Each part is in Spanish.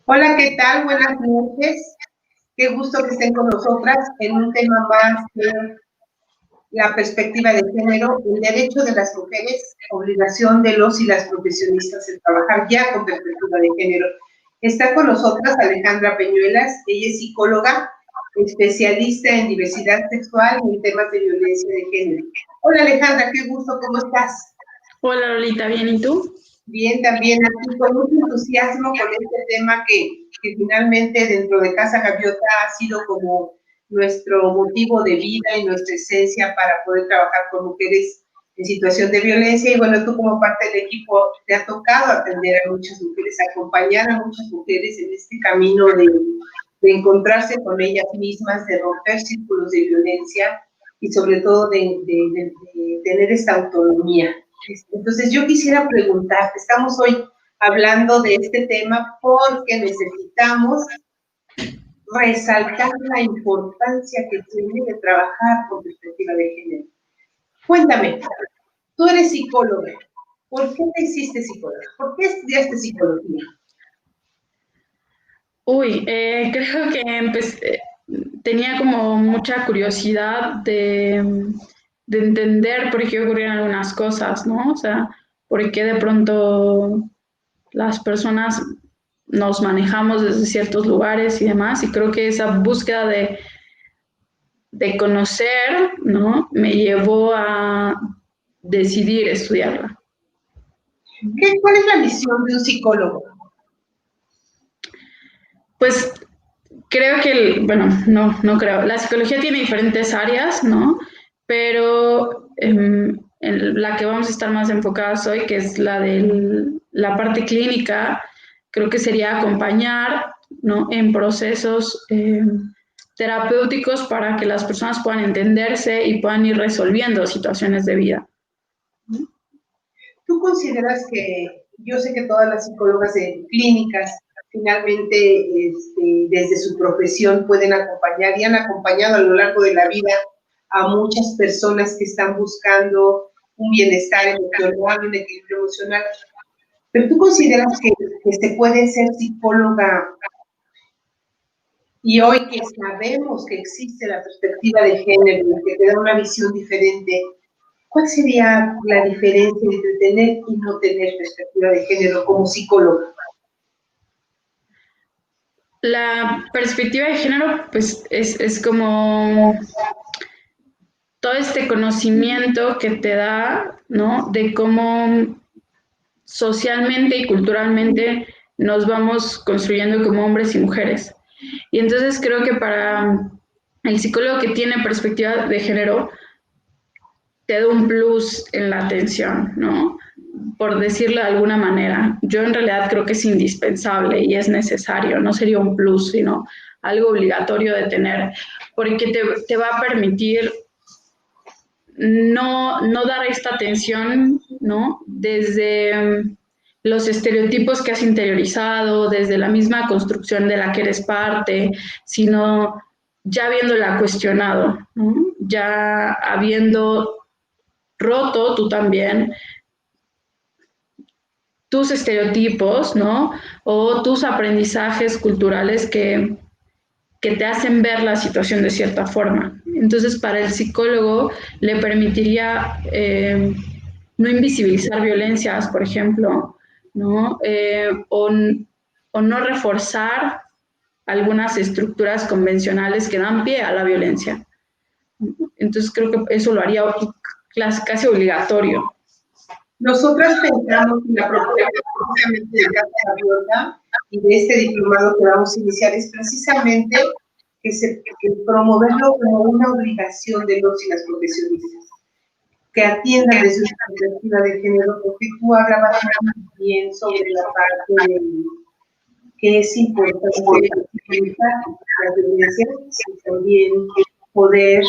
Hola, ¿qué tal? Buenas noches. Qué gusto que estén con nosotras en un tema más de la perspectiva de género, el derecho de las mujeres, obligación de los y las profesionistas en trabajar ya con perspectiva de género. Está con nosotras Alejandra Peñuelas, ella es psicóloga, especialista en diversidad sexual y en temas de violencia de género. Hola Alejandra, qué gusto, ¿cómo estás? Hola Lolita, ¿bien y tú? Bien, también aquí con mucho entusiasmo con este tema que finalmente dentro de Casa Gaviota ha sido como nuestro motivo de vida y nuestra esencia para poder trabajar con mujeres en situación de violencia. Y bueno, tú como parte del equipo te ha tocado atender a muchas mujeres, acompañar a muchas mujeres en este camino de encontrarse con ellas mismas, de romper círculos de violencia y sobre todo de tener esta autonomía. Entonces yo quisiera preguntarte, estamos hoy hablando de este tema porque necesitamos resaltar la importancia que tiene de trabajar con perspectiva de género. Cuéntame, tú eres psicóloga, ¿por qué te hiciste psicóloga? ¿Por qué estudiaste psicología? Creo que tenía como mucha curiosidad de entender por qué ocurrían algunas cosas, ¿no? O sea, por qué de pronto las personas nos manejamos desde ciertos lugares y demás, y creo que esa búsqueda de conocer, ¿no? Me llevó a decidir estudiarla. ¿Cuál es la misión de un psicólogo? Pues creo que, no creo. La psicología tiene diferentes áreas, ¿no? Pero en la que vamos a estar más enfocadas hoy, que es la de la parte clínica, creo que sería acompañar, ¿no? En procesos terapéuticos para que las personas puedan entenderse y puedan ir resolviendo situaciones de vida. ¿Tú consideras que, yo sé que todas las psicólogas de clínicas finalmente desde su profesión pueden acompañar y han acompañado a lo largo de la vida a muchas personas que están buscando un bienestar emocional, un equilibrio emocional, pero tú consideras que se puede ser psicóloga y hoy que sabemos que existe la perspectiva de género y que te da una visión diferente, ¿cuál sería la diferencia entre tener y no tener perspectiva de género como psicóloga? La perspectiva de género, pues, es como todo este conocimiento que te da, ¿no? De cómo socialmente y culturalmente nos vamos construyendo como hombres y mujeres. Y entonces creo que para el psicólogo que tiene perspectiva de género, te da un plus en la atención, ¿no? Por decirlo de alguna manera. Yo en realidad creo que es indispensable y es necesario, no sería un plus, sino algo obligatorio de tener, porque te va a permitir no dar esta atención, ¿no? Desde los estereotipos que has interiorizado, desde la misma construcción de la que eres parte, sino ya habiéndola cuestionado, ¿no? Ya habiendo roto tú también tus estereotipos, ¿no? O tus aprendizajes culturales que te hacen ver la situación de cierta forma. Entonces, para el psicólogo le permitiría no invisibilizar violencias, por ejemplo, ¿no? O no reforzar algunas estructuras convencionales que dan pie a la violencia. Entonces, creo que eso lo haría casi obligatorio. Nosotras pensamos en la propuesta precisamente de Casa Gaviota y de este diplomado que vamos a iniciar es precisamente que promoverlo como una obligación de los y las profesionistas, que atiendan desde una perspectiva de género, porque tú hablabas bien sobre la parte de que es importante evitar las violencias y también poder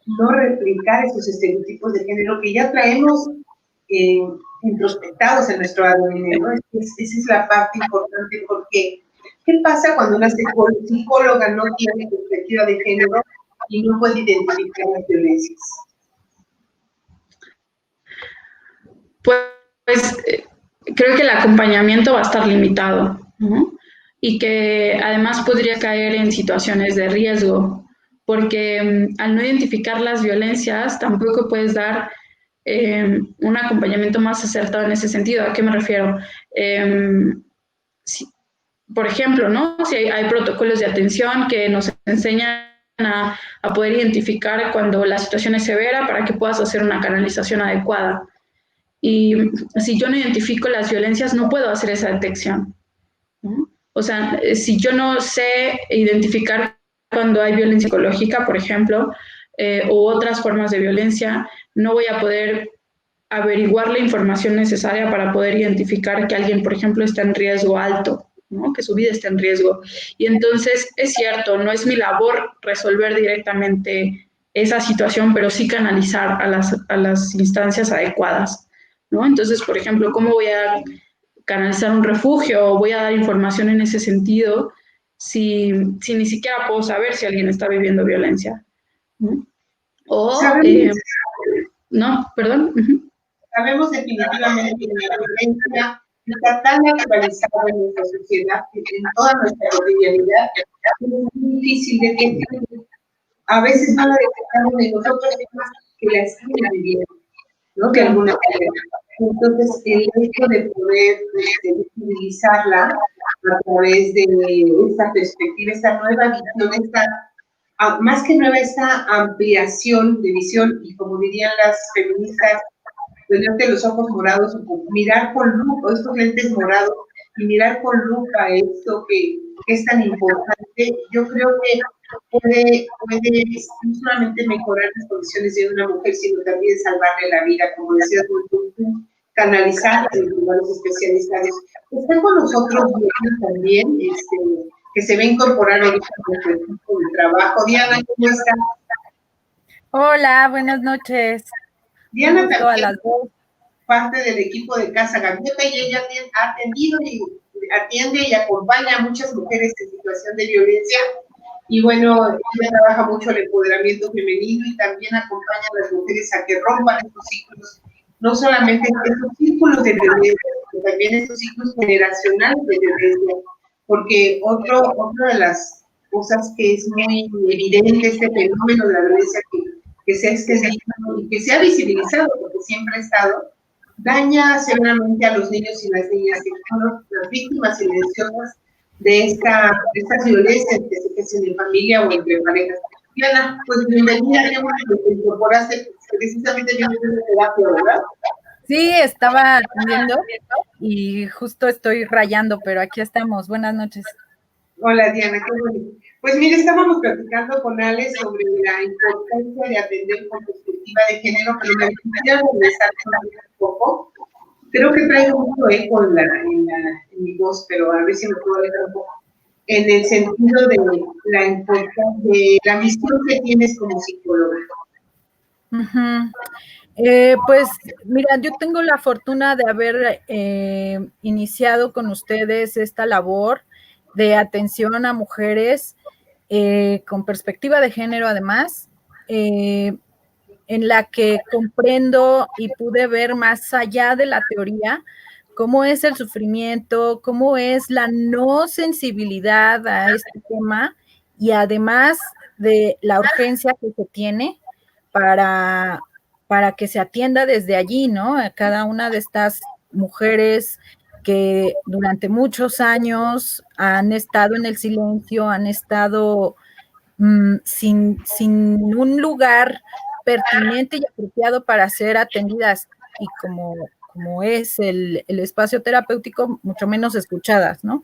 no replicar esos estereotipos de género que ya traemos introspectados en nuestro ADN, ¿no? Esa es la parte importante porque ¿qué pasa cuando una psicóloga no tiene perspectiva de género y no puede identificar las violencias? Pues creo que el acompañamiento va a estar limitado, ¿no? y que además podría caer en situaciones de riesgo, porque al no identificar las violencias tampoco puedes dar un acompañamiento más acertado en ese sentido. ¿A qué me refiero? Si, por ejemplo, ¿no? Si hay protocolos de atención que nos enseñan a poder identificar cuando la situación es severa para que puedas hacer una canalización adecuada. Y si yo no identifico las violencias, no puedo hacer esa detección, ¿no? O sea, si yo no sé identificar cuando hay violencia psicológica, por ejemplo, u otras formas de violencia, no voy a poder averiguar la información necesaria para poder identificar que alguien, por ejemplo, está en riesgo alto, ¿no? Que su vida está en riesgo. Y entonces es cierto, no es mi labor resolver directamente esa situación, pero sí canalizar a las instancias adecuadas, ¿no? Entonces, por ejemplo, ¿cómo voy a canalizar un refugio o voy a dar información en ese sentido si ni siquiera puedo saber si alguien está viviendo violencia, ¿no? O, Sabemos, no, perdón. sabemos definitivamente que la violencia está tan naturalizada en nuestra sociedad, en toda nuestra cotidianidad, que es muy difícil de que a veces no la detectamos de nosotros mismos que la están viviendo, ¿no? De alguna manera. Entonces, el hecho de poder visibilizarla a través de esta perspectiva, esta nueva visión, más que nueva, esta ampliación de visión, y como dirían las feministas, tenerte los ojos morados, mirar con lupa, estos lentes morados, y mirar con lupa esto que es tan importante, yo creo que puede no solamente mejorar las condiciones de una mujer, sino también salvarle la vida, como decías, canalizar en lugares especializados. Está con nosotros Diana también, que se va a incorporar ahorita a nuestro equipo de trabajo. Diana, ¿cómo está? Hola, buenas noches. Diana también parte del equipo de Casa Gaviota y ella ha atendido y atiende y acompaña a muchas mujeres en situación de violencia. Y bueno, ella trabaja mucho el empoderamiento femenino y también acompaña a las mujeres a que rompan estos ciclos, no solamente estos círculos de violencia, sino también estos ciclos generacionales de violencia, porque otra de las cosas que es muy evidente, este fenómeno de la violencia que se ha extendido y que se ha visibilizado, porque siempre ha estado, daña severamente a los niños y las niñas, que son las víctimas silenciosas de estas violencias que se ejercen en familia o entre parejas. Diana, pues bienvenida, qué bueno que te incorporaste precisamente en la terapia, ¿verdad? Sí, estaba atendiendo y justo estoy rayando, pero aquí estamos. Buenas noches. Hola, Diana, qué bueno. Pues mire, estábamos platicando con Ale sobre la importancia de atender con perspectiva de género, pero me gustaría regresar un poco. Creo que traigo mucho eco en mi voz, pero a ver si me puedo alejar un poco. En el sentido de la importancia, de la misión que tienes como psicóloga. Pues mira, yo tengo la fortuna de haber iniciado con ustedes esta labor de atención a mujeres con perspectiva de género, además, en la que comprendo y pude ver más allá de la teoría cómo es el sufrimiento, cómo es la no sensibilidad a este tema y además de la urgencia que se tiene para que se atienda desde allí, ¿no? A cada una de estas mujeres que durante muchos años han estado en el silencio, han estado sin un lugar pertinente y apropiado para ser atendidas y como es el espacio terapéutico, mucho menos escuchadas, ¿no?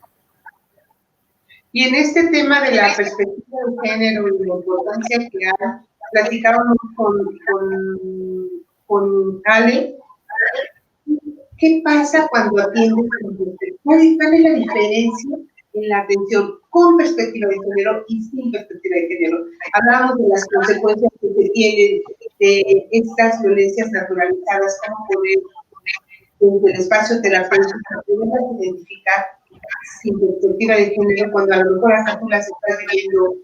Y en este tema de la perspectiva de género y la importancia que platicábamos con Ale, ¿qué pasa cuando atiendes con perspectiva? ¿Cuál es la diferencia en la atención con perspectiva de género y sin perspectiva de género? Hablábamos de las consecuencias que se tienen de estas violencias naturalizadas, cómo poder, desde el espacio terapéutico, poder identificar sin perspectiva de género cuando a lo mejor hasta tú las estás viviendo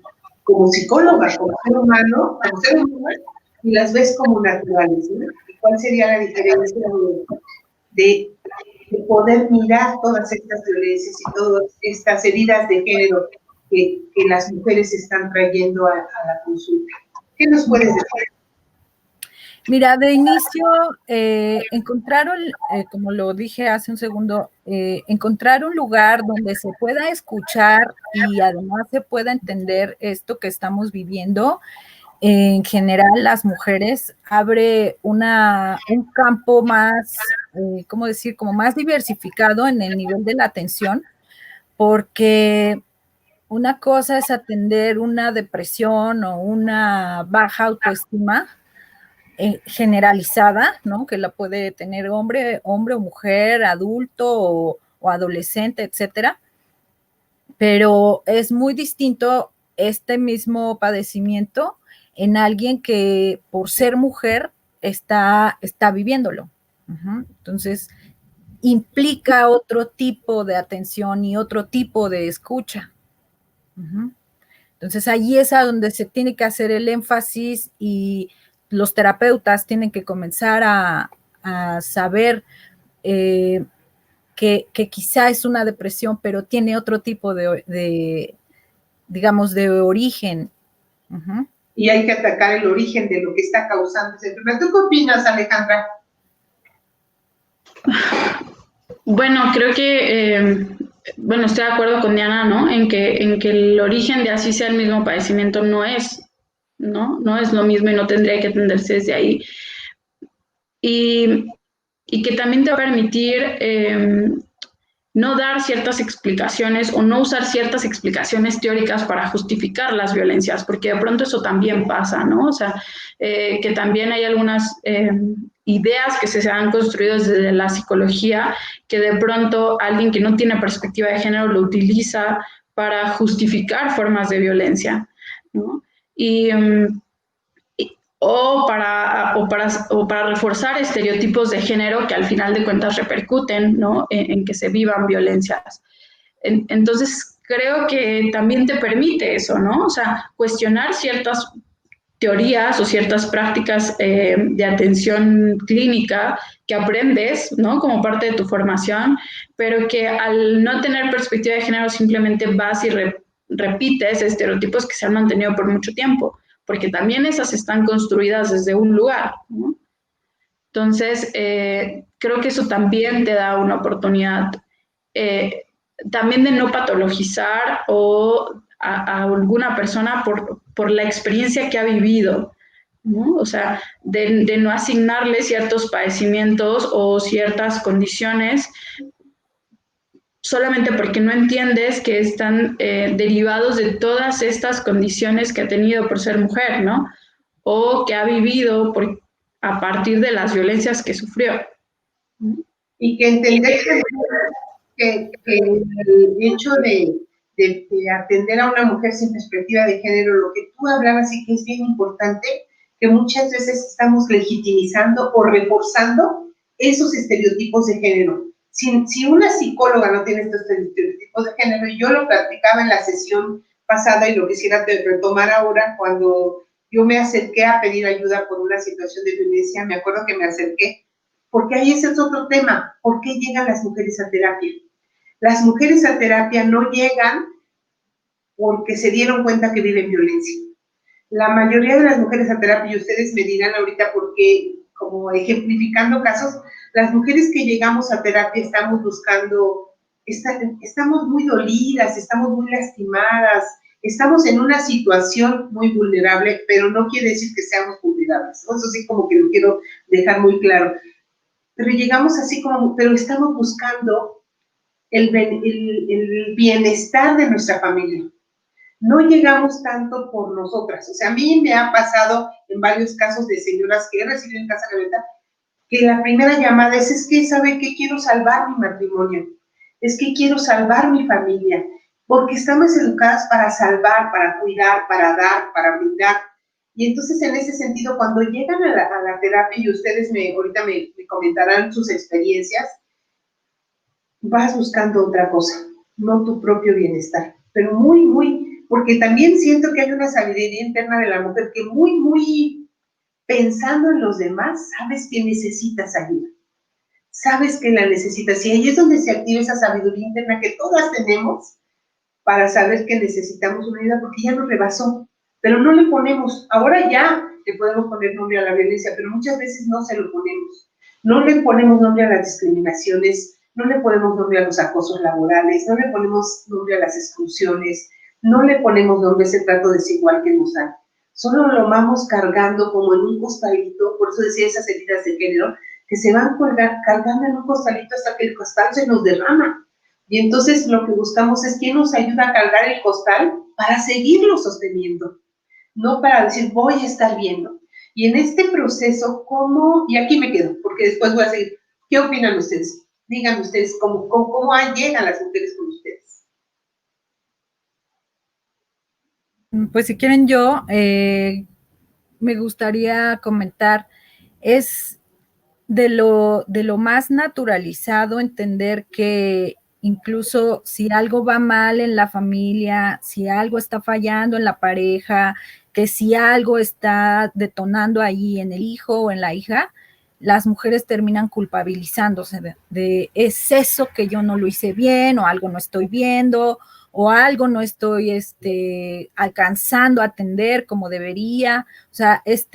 como psicóloga, como ser humano, y las ves como naturales, ¿no? ¿Y cuál sería la diferencia de poder mirar todas estas violencias y todas estas heridas de género que las mujeres están trayendo a la consulta. ¿Qué nos puedes decir? Mira, de inicio encontraron, como lo dije hace un segundo, encontrar un lugar donde se pueda escuchar y además se pueda entender esto que estamos viviendo. En general, las mujeres abre un campo más, ¿cómo decir?, como más diversificado en el nivel de la atención, porque una cosa es atender una depresión o una baja autoestima generalizada, ¿no? Que la puede tener hombre o mujer, adulto o adolescente, etcétera. Pero es muy distinto este mismo padecimiento en alguien que por ser mujer está viviéndolo. Entonces, implica otro tipo de atención y otro tipo de escucha. Entonces, ahí es a donde se tiene que hacer el énfasis y los terapeutas tienen que comenzar a saber que quizá es una depresión, pero tiene otro tipo digamos, de origen. Y hay que atacar el origen de lo que está causando ese enfermedad. ¿Tú qué opinas, Alejandra? Bueno, creo que, bueno, estoy de acuerdo con Diana, ¿no? En que el origen de así sea el mismo padecimiento no es lo mismo y no tendría que atenderse desde ahí. Y que también te va a permitir no dar ciertas explicaciones o no usar ciertas explicaciones teóricas para justificar las violencias, porque de pronto eso también pasa, ¿no? O sea, que también hay algunas ideas que se han construido desde la psicología que de pronto alguien que no tiene perspectiva de género lo utiliza para justificar formas de violencia, ¿no? O para reforzar estereotipos de género que al final de cuentas repercuten, ¿no? en que se vivan violencias. Entonces, creo que también te permite eso, ¿no? O sea, cuestionar ciertas teorías o ciertas prácticas de atención clínica que aprendes, ¿no? Como parte de tu formación, pero que al no tener perspectiva de género simplemente vas y repites estereotipos que se han mantenido por mucho tiempo, porque también esas están construidas desde un lugar, ¿no? Entonces, creo que eso también te da una oportunidad también de no patologizar o a alguna persona por la experiencia que ha vivido, ¿no? O sea, de no asignarle ciertos padecimientos o ciertas condiciones solamente porque no entiendes que están derivados de todas estas condiciones que ha tenido por ser mujer, ¿no? O que ha vivido a partir de las violencias que sufrió. Y que entender que el hecho de atender a una mujer sin perspectiva de género, lo que tú hablabas y que es bien importante, que muchas veces estamos legitimizando o reforzando esos estereotipos de género. Si una psicóloga no tiene estos estereotipos de género, y yo lo platicaba en la sesión pasada y lo quisiera retomar ahora, cuando yo me acerqué a pedir ayuda por una situación de violencia, me acuerdo que me acerqué, porque ahí ese es otro tema, ¿por qué llegan las mujeres a terapia? Las mujeres a terapia no llegan porque se dieron cuenta que viven violencia. La mayoría de las mujeres a terapia, y ustedes me dirán ahorita porque, como ejemplificando casos, las mujeres que llegamos a terapia estamos buscando, estamos muy dolidas, estamos muy lastimadas, estamos en una situación muy vulnerable, pero no quiere decir que seamos vulnerables, ¿no? Eso sí como que lo quiero dejar muy claro. Pero llegamos así como, pero estamos buscando el bienestar de nuestra familia. No llegamos tanto por nosotras. O sea, a mí me ha pasado en varios casos de señoras que he recibido en Casa Gaviota, que la primera llamada es que, ¿sabe qué? Quiero salvar mi matrimonio, es que quiero salvar mi familia, porque estamos educadas para salvar, para cuidar, para dar, para brindar. Y entonces, en ese sentido, cuando llegan a la terapia, y ustedes ahorita me comentarán sus experiencias, vas buscando otra cosa, no tu propio bienestar, pero muy, porque también siento que hay una sabiduría interna de la mujer que muy pensando en los demás, sabes que necesitas ayuda, sabes que la necesitas, y ahí es donde se activa esa sabiduría interna que todas tenemos para saber que necesitamos una ayuda porque ya nos rebasó, pero no le ponemos, ahora ya le podemos poner nombre a la violencia, pero muchas veces no se lo ponemos, no le ponemos nombre a las discriminaciones, no le ponemos nombre a los acosos laborales, no le ponemos nombre a las exclusiones, no le ponemos nombre a ese trato desigual que nos dan, solo lo vamos cargando como en un costalito, por eso decía esas heridas de género, que se van cargando en un costalito hasta que el costal se nos derrama. Y entonces lo que buscamos es quién nos ayuda a cargar el costal para seguirlo sosteniendo, no para decir voy a estar viendo. Y en este proceso, ¿cómo? Y aquí me quedo, porque después voy a seguir. ¿Qué opinan ustedes? Díganme ustedes cómo llegan las mujeres con ustedes. Pues si quieren yo, me gustaría comentar, es de lo más naturalizado entender que incluso si algo va mal en la familia, si algo está fallando en la pareja, que si algo está detonando ahí en el hijo o en la hija, las mujeres terminan culpabilizándose de es eso que yo no lo hice bien o algo no estoy viendo o algo no estoy alcanzando a atender como debería. O sea, es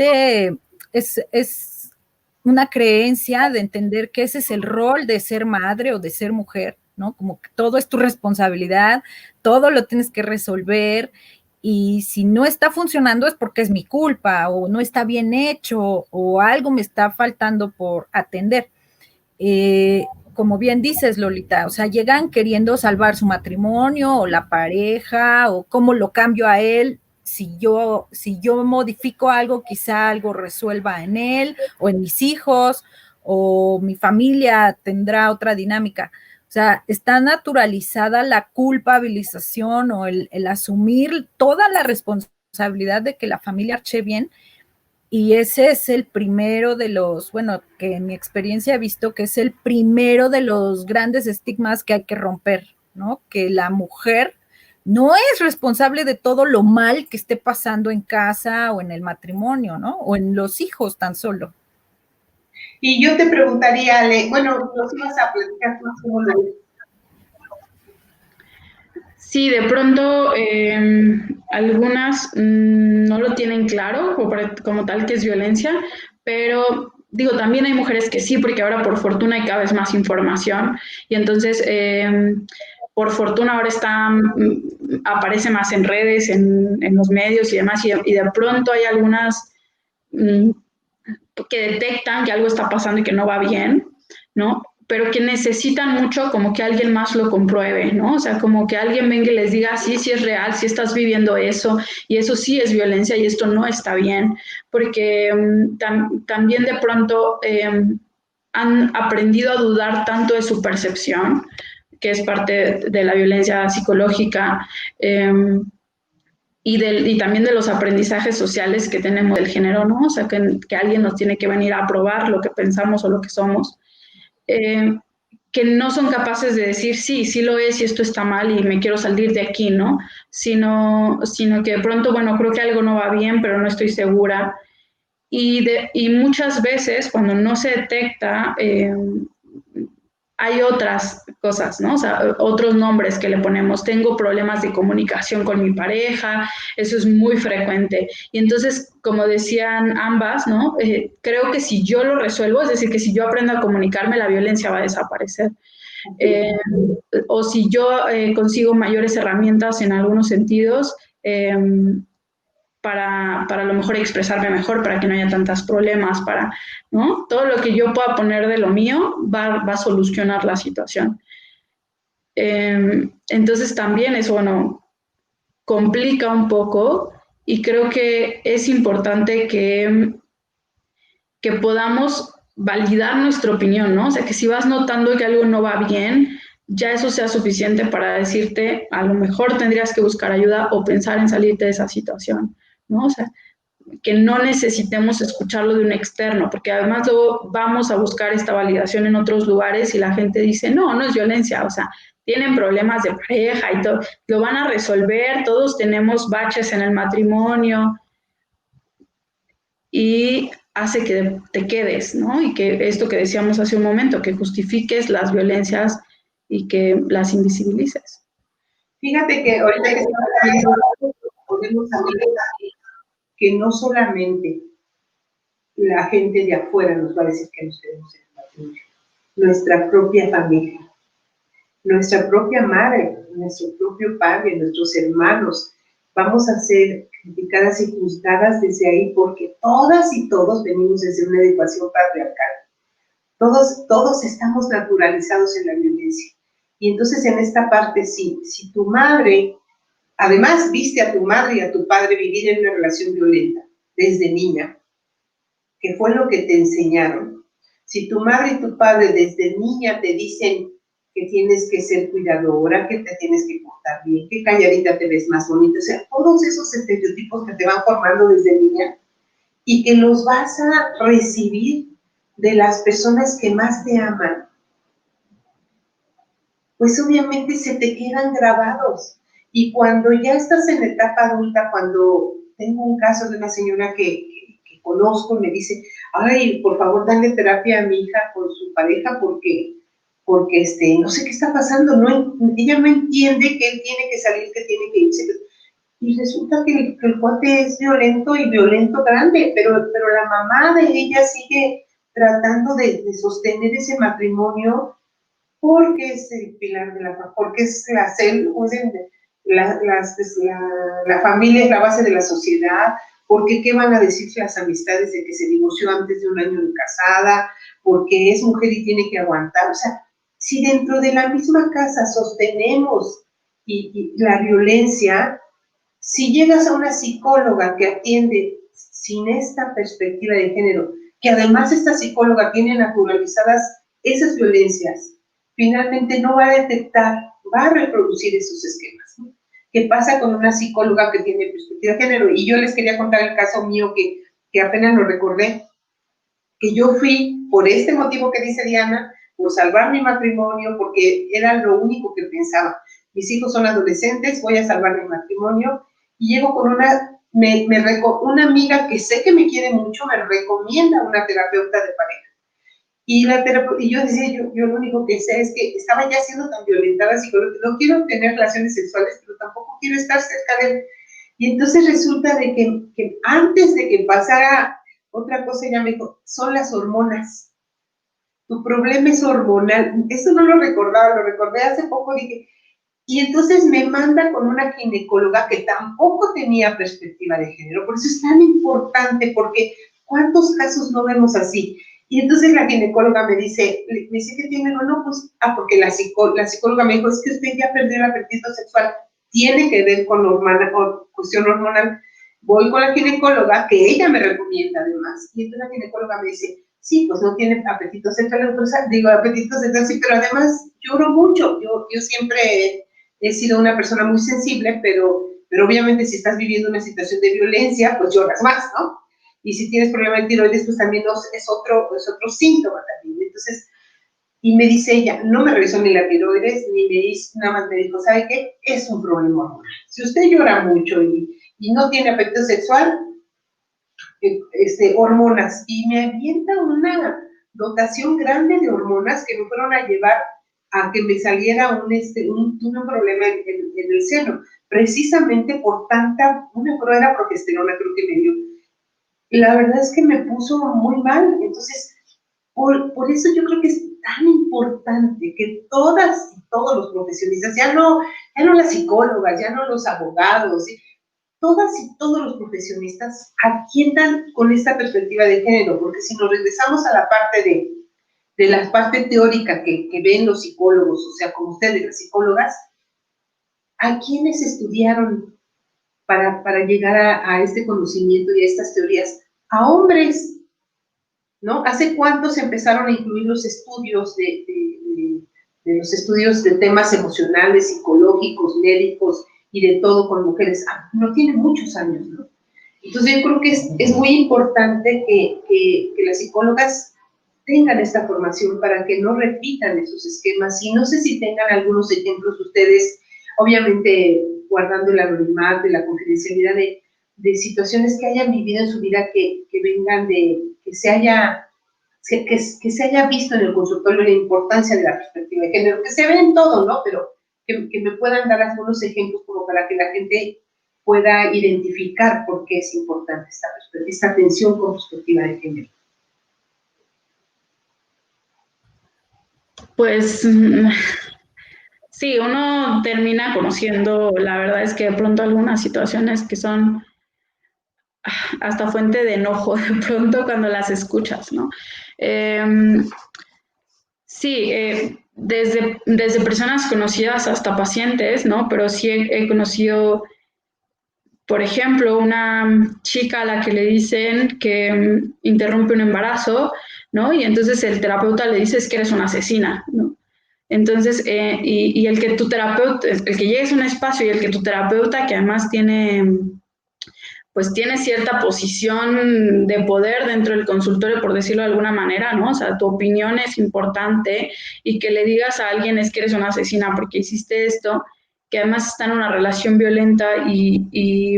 una creencia de entender que ese es el rol de ser madre o de ser mujer, ¿no? Como que todo es tu responsabilidad, todo lo tienes que resolver y si no está funcionando es porque es mi culpa o no está bien hecho o algo me está faltando por atender. Como bien dices, Lolita, o sea, llegan queriendo salvar su matrimonio o la pareja o cómo lo cambio a él. Si yo modifico algo, quizá algo resuelva en él o en mis hijos o mi familia tendrá otra dinámica. O sea, está naturalizada la culpabilización o el asumir toda la responsabilidad de que la familia arche bien. Y ese es el primero de los, bueno, que en mi experiencia he visto que es el primero de los grandes estigmas que hay que romper, ¿no? Que la mujer no es responsable de todo lo mal que esté pasando en casa o en el matrimonio, ¿no? O en los hijos tan solo. Y yo te preguntaría, Ale, bueno, nos ibas a platicar más cómo lo ves. Sí, de pronto algunas no lo tienen claro como tal que es violencia, pero digo, también hay mujeres que sí, porque ahora por fortuna hay cada vez más información y entonces por fortuna ahora aparece más en redes, en los medios y demás, y de pronto hay algunas que detectan que algo está pasando y que no va bien, ¿no? Pero que necesitan mucho como que alguien más lo compruebe, ¿no? O sea, como que alguien venga y les diga, sí, sí es real, sí estás viviendo eso, y eso sí es violencia y esto no está bien, porque también de pronto han aprendido a dudar tanto de su percepción, que es parte de la violencia psicológica, y también de los aprendizajes sociales que tenemos del género, ¿no? O sea, que alguien nos tiene que venir a aprobar lo que pensamos o lo que somos. Que no son capaces de decir, sí, sí lo es y esto está mal y me quiero salir de aquí, ¿no? Sino que de pronto, bueno, creo que algo no va bien, pero no estoy segura. Y muchas veces cuando no se detecta, hay otras cosas, ¿no? O sea, otros nombres que le ponemos. Tengo problemas de comunicación con mi pareja, eso es muy frecuente. Y entonces, como decían ambas, ¿no? Creo que si yo lo resuelvo, es decir, que si yo aprendo a comunicarme, la violencia va a desaparecer. O si yo consigo mayores herramientas en algunos sentidos, para a lo mejor expresarme mejor, para que no haya tantos problemas, ¿no? Todo lo que yo pueda poner de lo mío va a solucionar la situación. Entonces también eso, bueno, complica un poco y creo que es importante que podamos validar nuestra opinión, ¿no? O sea, que si vas notando que algo no va bien, ya eso sea suficiente para decirte, a lo mejor tendrías que buscar ayuda o pensar en salirte de esa situación, ¿no? O sea, que no necesitemos escucharlo de un externo, porque además luego vamos a buscar esta validación en otros lugares y la gente dice, no, no es violencia, o sea, tienen problemas de pareja y todo, lo van a resolver, todos tenemos baches en el matrimonio. Y hace que te quedes, ¿no? Y que esto que decíamos hace un momento, que justifiques las violencias y que las invisibilices. Fíjate que ahorita que estamos viendo, podemos saber que no solamente la gente de afuera nos va a decir que nos queremos en el matrimonio, nuestra propia familia, nuestra propia madre, nuestro propio padre, nuestros hermanos, vamos a ser criticadas y juzgadas desde ahí porque todas y todos venimos desde una educación patriarcal. Todos estamos naturalizados en la violencia. Y entonces en esta parte, si tu madre, además viste a tu madre y a tu padre vivir en una relación violenta desde niña, que fue lo que te enseñaron, si tu madre y tu padre desde niña te dicen que tienes que ser cuidadora, que te tienes que portar bien, que calladita te ves más bonita, o sea, todos esos estereotipos que te van formando desde niña y que los vas a recibir de las personas que más te aman, pues obviamente se te quedan grabados. Y cuando ya estás en la etapa adulta, cuando tengo un caso de una señora que conozco y me dice, ay, por favor, dale terapia a mi hija con su pareja porque no sé qué está pasando, ella no entiende que él tiene que salir, que tiene que irse. Y resulta que el cuate es violento y violento grande, pero la mamá de ella sigue tratando de sostener ese matrimonio porque es el pilar de porque es la familia es la base de la sociedad, porque qué van a decir las amistades de que se divorció antes de un año de casada, porque es mujer y tiene que aguantar, o sea, si dentro de la misma casa sostenemos y la violencia, si llegas a una psicóloga que atiende sin esta perspectiva de género, que además esta psicóloga tiene naturalizadas esas violencias, finalmente no va a detectar, va a reproducir esos esquemas, ¿no? ¿Qué pasa con una psicóloga que tiene perspectiva de género? Y yo les quería contar el caso mío que apenas lo recordé, que yo fui por este motivo que dice Diana, por salvar mi matrimonio, porque era lo único que pensaba. Mis hijos son adolescentes, voy a salvar mi matrimonio, y llego con una amiga que sé que me quiere mucho, me recomienda una terapeuta de pareja. Y yo decía, yo lo único que sé es que estaba ya siendo tan violentada psicológicamente, no quiero tener relaciones sexuales, pero tampoco quiero estar cerca de él. Y entonces resulta de que antes de que pasara otra cosa, ella me dijo, son las hormonas. Tu problema es hormonal. Eso no lo recordaba, lo recordé hace poco, dije, y entonces me manda con una ginecóloga que tampoco tenía perspectiva de género. Por eso es tan importante, porque ¿cuántos casos no vemos así? Y entonces la ginecóloga me dice que tiene, no, pues, porque la psicóloga me dijo, es que usted ya perdió el apetito sexual, tiene que ver con cuestión hormonal. Voy con la ginecóloga, que ella me recomienda además, y entonces la ginecóloga me dice, sí, pues no tiene apetito sexual, digo, apetito sexual, sí, pero además lloro mucho, yo siempre he sido una persona muy sensible, pero obviamente si estás viviendo una situación de violencia, pues lloras más, ¿no? Y si tienes problema de tiroides, pues también es otro síntoma también. Entonces, y me dice ella, no me revisó ni la tiroides, ni me hizo, nada más me dijo, ¿sabe qué? Es un problema hormonal. Si usted llora mucho y no tiene apetito sexual, hormonas. Y me avienta una dotación grande de hormonas que me fueron a llevar a que me saliera un problema en el seno, precisamente por una prueba de progesterona creo que me dio. La verdad es que me puso muy mal, entonces, por eso yo creo que es tan importante que todas y todos los profesionistas, ya no las psicólogas, ya no los abogados, todas y todos los profesionistas atiendan con esta perspectiva de género, porque si nos regresamos a la parte de la parte teórica que ven los psicólogos, o sea, como ustedes, las psicólogas, ¿a quiénes estudiaron para llegar a este conocimiento y a estas teorías? A hombres, ¿no? ¿Hace cuánto se empezaron a incluir los estudios los estudios de temas emocionales, psicológicos, médicos y de todo con mujeres? No tiene muchos años, ¿no? Entonces yo creo que es muy importante que las psicólogas tengan esta formación para que no repitan esos esquemas. Y no sé si tengan algunos ejemplos ustedes, obviamente guardando el anonimato y la confidencialidad de situaciones que hayan vivido en su vida que vengan que se haya visto en el consultorio la importancia de la perspectiva de género, que se ve en todo, ¿no? Pero que me puedan dar algunos ejemplos como para que la gente pueda identificar por qué es importante esta atención con perspectiva de género. Pues sí, uno termina conociendo, la verdad es que de pronto algunas situaciones que son hasta fuente de enojo de pronto cuando las escuchas, ¿no? Sí, desde personas conocidas hasta pacientes, ¿no? Pero sí he conocido, por ejemplo, una chica a la que le dicen que interrumpe un embarazo, ¿no? Y entonces el terapeuta le dice es que eres una asesina, ¿no? Entonces, y el que tu terapeuta, el que llegues a un espacio y el que tu terapeuta, que además tiene cierta posición de poder dentro del consultorio, por decirlo de alguna manera, ¿no? O sea, tu opinión es importante y que le digas a alguien es que eres una asesina porque hiciste esto, que además está en una relación violenta y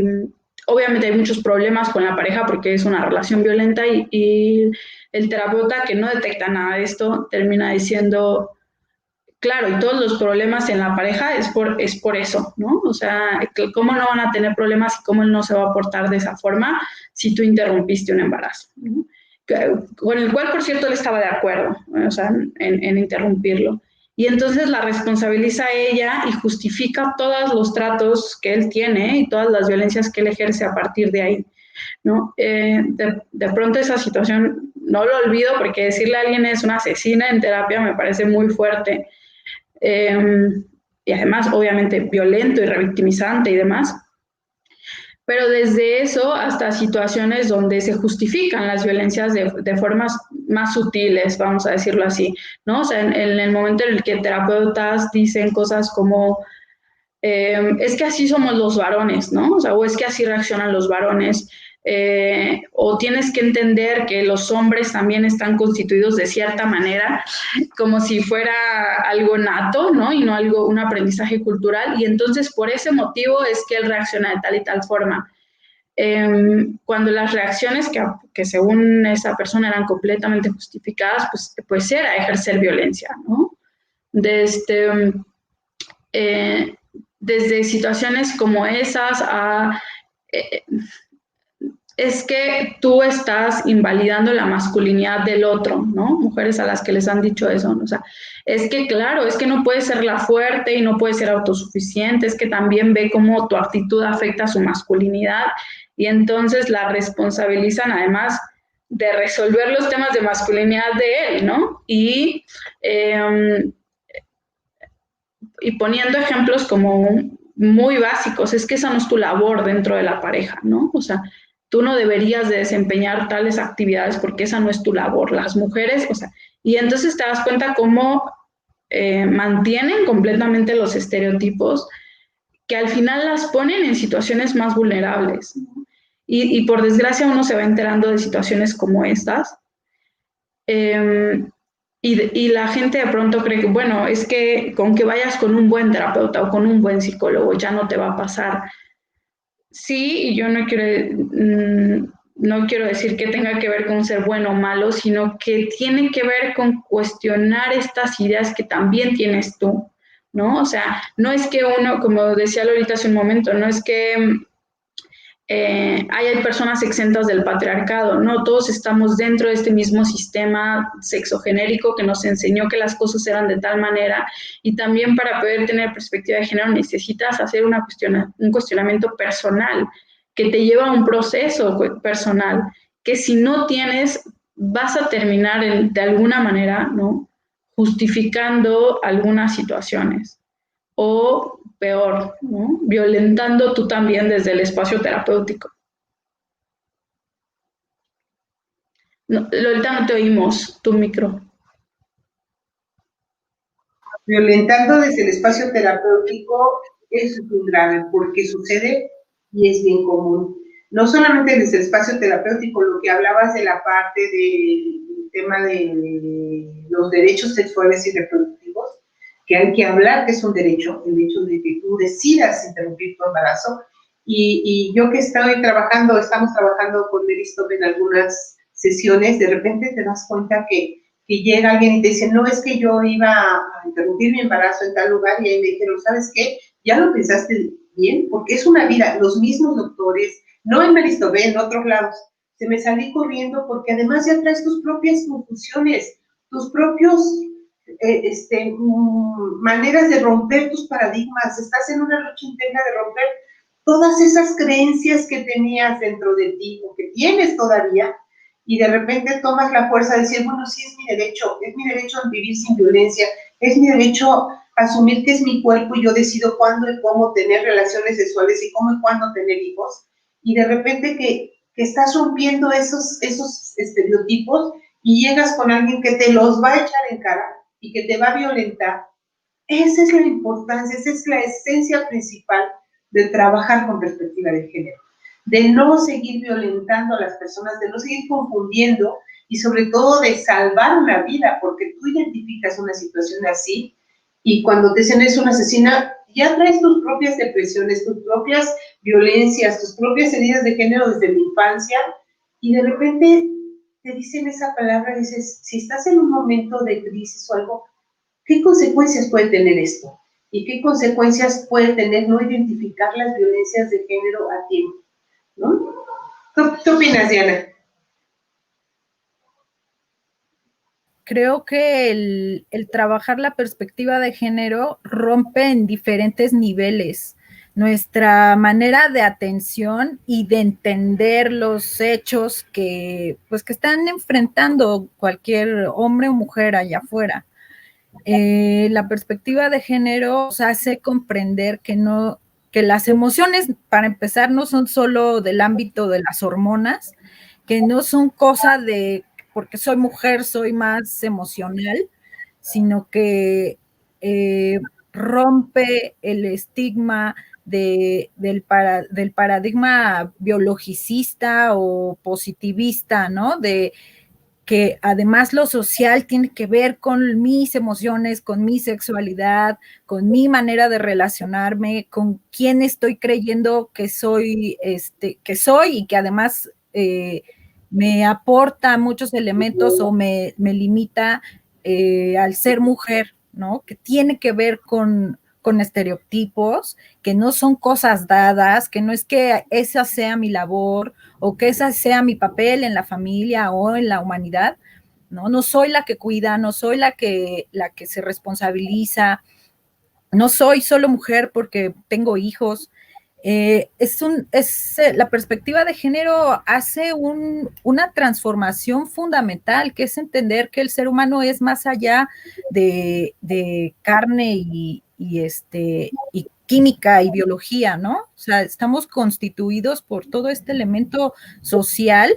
obviamente hay muchos problemas con la pareja porque es una relación violenta y el terapeuta que no detecta nada de esto termina diciendo, claro, y todos los problemas en la pareja es por eso, ¿no? O sea, ¿cómo no van a tener problemas y cómo él no se va a portar de esa forma si tú interrumpiste un embarazo, ¿no? Con el cual, por cierto, él estaba de acuerdo, ¿no? O sea, en interrumpirlo. Y entonces la responsabiliza a ella y justifica todos los tratos que él tiene y todas las violencias que él ejerce a partir de ahí, ¿no? De pronto esa situación no lo olvido porque decirle a alguien es una asesina en terapia me parece muy fuerte. Y además obviamente violento y revictimizante y demás, pero desde eso hasta situaciones donde se justifican las violencias de formas más sutiles, vamos a decirlo así, ¿no? O sea, en el momento en el que terapeutas dicen cosas como es que así somos los varones, ¿no? O sea, o es que así reaccionan los varones, o tienes que entender que los hombres también están constituidos de cierta manera, como si fuera algo nato, ¿no? Y no algo, un aprendizaje cultural, y entonces por ese motivo es que él reacciona de tal y tal forma. Cuando las reacciones que según esa persona eran completamente justificadas, pues era ejercer violencia, ¿no? Desde situaciones como esas a es que tú estás invalidando la masculinidad del otro, ¿no? Mujeres a las que les han dicho eso, ¿no? O sea, es que claro, es que no puedes ser la fuerte y no puedes ser autosuficiente, es que también ve cómo tu actitud afecta a su masculinidad y entonces la responsabilizan además de resolver los temas de masculinidad de él, ¿no? Y poniendo ejemplos como muy básicos, es que esa no es tu labor dentro de la pareja, ¿no? O sea, tú no deberías de desempeñar tales actividades porque esa no es tu labor. Las mujeres, o sea, y entonces te das cuenta cómo mantienen completamente los estereotipos que al final las ponen en situaciones más vulnerables, ¿no? Y por desgracia uno se va enterando de situaciones como estas. Y la gente de pronto cree que, bueno, es que con que vayas con un buen terapeuta o con un buen psicólogo ya no te va a pasar. Sí, y yo no quiero decir que tenga que ver con ser bueno o malo, sino que tiene que ver con cuestionar estas ideas que también tienes tú, ¿no? O sea, no es que uno, como decía Lolita hace un momento, no es que hay personas exentas del patriarcado, no, todos estamos dentro de este mismo sistema sexogenérico que nos enseñó que las cosas eran de tal manera y también para poder tener perspectiva de género necesitas hacer un cuestionamiento personal que te lleva a un proceso personal que si no tienes vas a terminar de alguna manera, ¿no? Justificando algunas situaciones o peor, ¿no? Violentando tú también desde el espacio terapéutico. No, Lolita, no te oímos, tu micro. Violentando desde el espacio terapéutico es muy grave porque sucede y es bien común. No solamente desde el espacio terapéutico, lo que hablabas de la parte del tema de los derechos sexuales y reproductivos, que hay que hablar que es un derecho, el hecho de que tú decidas interrumpir tu embarazo. Y yo que estamos trabajando con Mary Stop en algunas sesiones, de repente te das cuenta que llega alguien y te dice, no, es que yo iba a interrumpir mi embarazo en tal lugar, y ahí me dijeron, ¿sabes qué? Ya lo pensaste bien, porque es una vida, los mismos doctores, no en Maristobé, en otros lados, se me salí corriendo porque además ya traes tus propias confusiones, tus propios maneras de romper tus paradigmas, estás en una lucha interna de romper todas esas creencias que tenías dentro de ti o que tienes todavía, y de repente tomas la fuerza de decir, bueno, sí, es mi derecho a vivir sin violencia, es mi derecho a asumir que es mi cuerpo y yo decido cuándo y cómo tener relaciones sexuales y cómo y cuándo tener hijos, y de repente que estás rompiendo esos estereotipos y llegas con alguien que te los va a echar en cara y que te va a violentar. Esa es la importancia, esa es la esencia principal de trabajar con perspectiva de género, de no seguir violentando a las personas, de no seguir confundiendo y sobre todo de salvar una vida, porque tú identificas una situación así y cuando te dicen es una asesina, ya traes tus propias depresiones, tus propias violencias, tus propias heridas de género desde la infancia, y de repente te dicen esa palabra y dices, si estás en un momento de crisis o algo, ¿qué consecuencias puede tener esto? ¿Y qué consecuencias puede tener no identificar las violencias de género a tiempo? ¿No? ¿Qué opinas, Diana? Creo que el trabajar la perspectiva de género rompe en diferentes niveles nuestra manera de atención y de entender los hechos que, pues, que están enfrentando cualquier hombre o mujer allá afuera. La perspectiva de género nos hace comprender que no, que las emociones, para empezar, no son solo del ámbito de las hormonas, que no son cosa de porque soy mujer, soy más emocional, sino que rompe el estigma del paradigma biologicista o positivista, ¿no? De que además lo social tiene que ver con mis emociones, con mi sexualidad, con mi manera de relacionarme, con quién estoy creyendo que soy y que además me aporta muchos elementos o me limita al ser mujer, ¿no? Que tiene que ver con estereotipos, que no son cosas dadas, que no es que esa sea mi labor o que ese sea mi papel en la familia o en la humanidad, ¿no? No soy la que cuida, no soy la que se responsabiliza, no soy solo mujer porque tengo hijos. La perspectiva de género hace una transformación fundamental, que es entender que el ser humano es más allá de carne y química y biología, ¿no? O sea, estamos constituidos por todo este elemento social